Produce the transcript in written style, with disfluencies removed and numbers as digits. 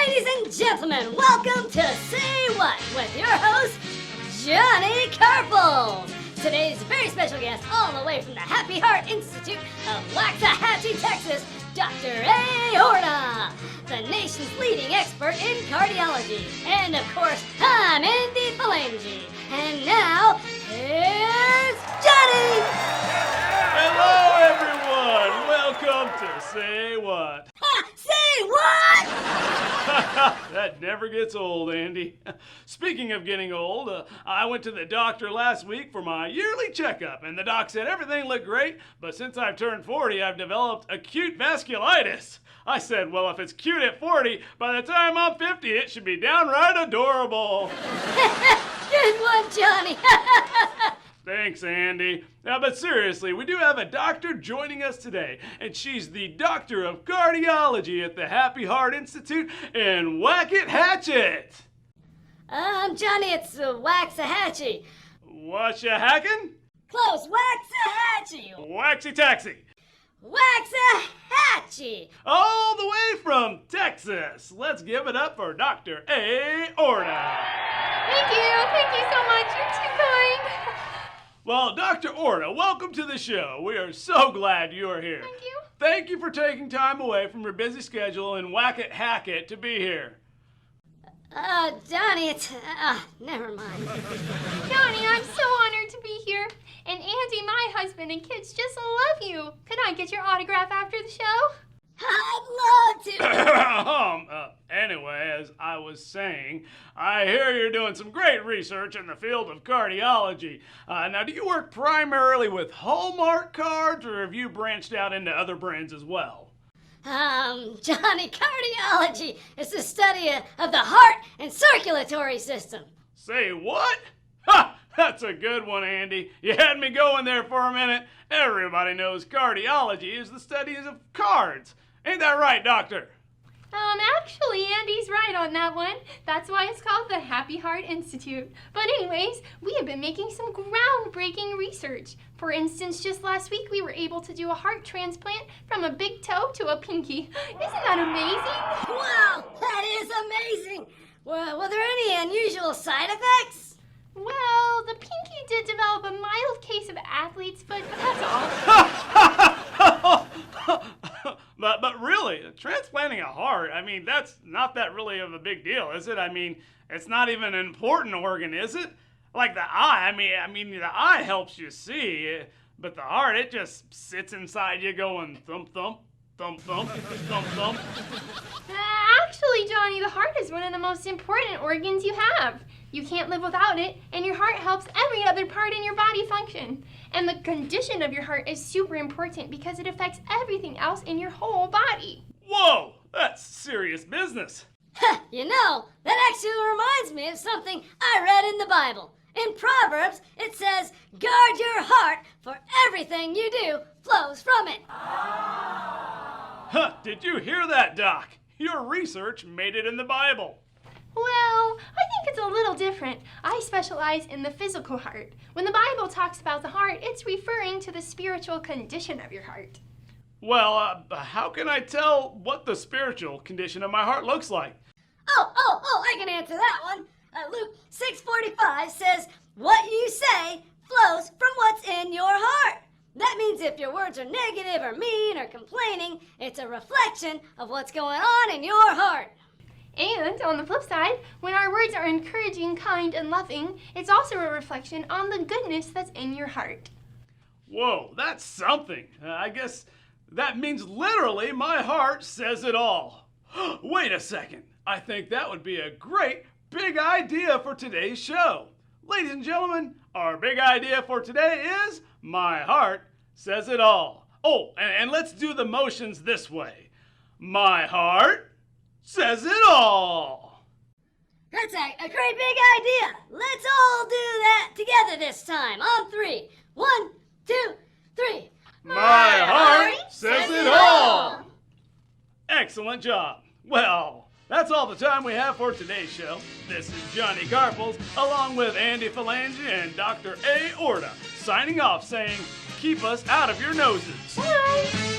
Ladies and gentlemen, welcome to Say What with your host, Johnny Carples. Today's very special guest, all the way from the Happy Heart Institute of Waxahachie, Texas, Dr. A. Orta, the nation's leading expert in cardiology. And of course, I'm Andy Phalange. And now, here's Johnny! Hello, everyone! Welcome to Say What. Ha! Say what? That never gets old, Andy. Speaking of getting old, I went to the doctor last week for my yearly checkup, and the doc said everything looked great, but since I've turned 40, I've developed acute vasculitis. I said, well, if it's cute at 40, by the time I'm 50, it should be downright adorable. Good one, Johnny. Thanks, Andy. But seriously, we do have a doctor joining us today, and she's the doctor of cardiology at the Happy Heart Institute in Waxahachie. Johnny, it's Waxahachie. What you hacking? Close, Waxahachie. Waxy taxi. Waxahachie. All the way from Texas. Let's give it up for Dr. A. Orta. Thank you so much. You're too kind. Well, Dr. Orta, welcome to the show. We are so glad you are here. Thank you. Thank you for taking time away from your busy schedule in Waxahachie to be here. Johnny, it's, never mind. Johnny, I'm so honored to be here. And Andy, my husband and kids just love you. Could I get your autograph after the show? I'd love to. Anyway, as I was saying, I hear you're doing some great research in the field of cardiology. Now, do you work primarily with Hallmark cards, or have you branched out into other brands as well? Johnny, cardiology is the study of the heart and circulatory system. Say what? Ha! That's a good one, Andy. You had me going there for a minute. Everybody knows cardiology is the study of cards. Ain't that right, Doctor? Actually, Andy's right on that one. That's why it's called the Happy Heart Institute. But anyways, we have been making some groundbreaking research. For instance, just last week we were able to do a heart transplant from a big toe to a pinky. Isn't that amazing? Wow, that is amazing. Were there any unusual side effects? Well, the pinky did develop a mild case of athlete's foot, but that's all. But really, transplanting a heart, I mean, that's not that really of a big deal, is it? I mean, it's not even an important organ, is it? Like the eye, I mean, the eye helps you see, but the heart, it just sits inside you going thump, thump, thump, thump, thump, thump. Actually, Johnny, the heart is one of the most important organs you have. You can't live without it, and your heart helps every other part in your body function. And the condition of your heart is super important because it affects everything else in your whole body. Whoa, that's serious business. You know, that actually reminds me of something I read in the Bible. In Proverbs, it says, guard your heart, for everything you do flows from it. Huh, did you hear that, Doc? Your research made it in the Bible. Well, I think it's a little different. I specialize in the physical heart. When the Bible talks about the heart, it's referring to the spiritual condition of your heart. Well, how can I tell what the spiritual condition of my heart looks like? Oh, I can answer that one. Luke 6:45 says, what you say flows from what's in your heart. That means if your words are negative or mean or complaining, it's a reflection of what's going on in your heart. And on the flip side, when our words are encouraging, kind, and loving, it's also a reflection on the goodness that's in your heart. Whoa, that's something. I guess that means literally my heart says it all. Wait a second. I think that would be a great big idea for today's show. Ladies and gentlemen, our big idea for today is my heart says it all. Oh, and let's do the motions this way. My heart says it all. That's a great big idea. Let's all do that together this time. On 3. 1, 2, 3. My heart says it all. Excellent job. Well, that's all the time we have for today's show. This is Johnny Carples, along with Andy Phalange and Dr. A. Orta, signing off saying, keep us out of your noses. Bye!